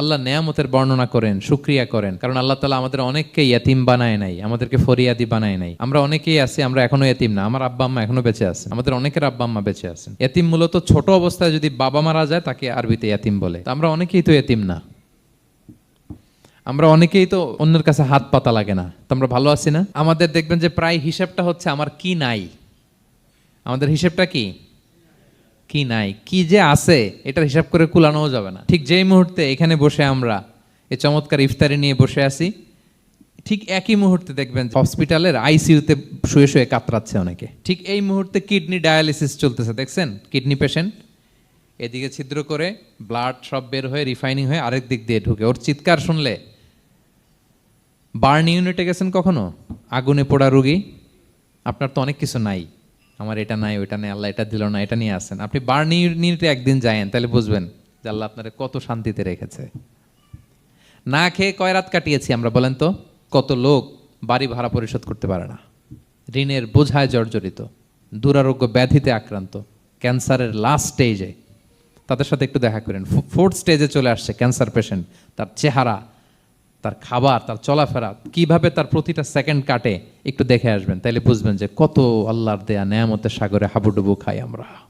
আল্লাহ নেয়ামতের বর্ণনা করেন, শুকরিয়া করেন, কারণ আল্লাহ তাআলা আমাদের অনেককে ইয়েতিম বানায় নাই, আমাদেরকে ফরিয়াদি বানায় নাই। আমরা অনেকেই আছি, আমরা এখনো ইয়েতিম না, আমার আব্বা আম্মা এখনো বেঁচে আছেন, আমাদের অনেকের আব্বা আম্মা বেঁচে আছেন। ইয়েতিম মূলত ছোট অবস্থায় যদি বাবা মারা যায় তাকে আরবিতে ইয়েতিম বলে। তো আমরা অনেকেই তো ইয়েতিম না, আমরা অনেকেই তো অন্যের কাছে হাত পাতা লাগে না। তো আমরা ভালো আছি না? আমাদের দেখবেন যে প্রায় হিসাবটা হচ্ছে আমার কি নাই। আমাদের হিসেবটা কি কি নাই, কি যে আছে এটার হিসাব করে কুলানোও যাবে না। ঠিক যেই মুহূর্তে এখানে বসে আমরা এই চমৎকার ইফতারি নিয়ে বসে আছি, ঠিক একই মুহূর্তে দেখবেন হসপিটালের আইসিইউতে শুয়ে শুয়ে কাতরাচ্ছে অনেকে। ঠিক এই মুহূর্তে কিডনি ডায়ালিসিস চলতেছে, দেখছেন? কিডনি পেশেন্ট এদিকে ছিদ্র করে ব্লাড সব বের হয়ে রিফাইনিং হয়ে আরেক দিক দিয়ে ঢুকে, ওর চিৎকার শুনলে। বার্ন ইউনিটে গেছেন কখনো? আগুনে পোড়া রুগী, আপনার তো অনেক কিছু নাই, আমার এটা নাই ওইটা নেই, আল্লাহ এটা দিল না, এটা নিয়ে আসেন। আপনি বার্ন ইউনিটে একদিন যায়েন, তাহলে বুঝবেন যে আল্লাহ আপনার কত শান্তিতে রেখেছে। না খেয়ে কয় রাত কাটিয়েছি আমরা, বলেন তো? কত লোক বাড়ি ভাড়া পরিশোধ করতে পারে না, ঋণের বোঝায় জর্জরিত, দুরারোগ্য ব্যাধিতে আক্রান্ত, ক্যান্সারের লাস্ট স্টেজে। তাদের সাথে একটু দেখা করেন, ফোর্থ স্টেজে চলে আসছে ক্যান্সার পেশেন্ট। তার চেহারা, তার খাবার, তার চলাফেরা, কিভাবে তার প্রতিটা সেকেন্ড কাটে, একটু দেখে আসবেন, তাইলে বুঝবেন যে কত আল্লাহর দেয়া নেয়ামতের সাগরে হাবুডুবু খাই আমরা।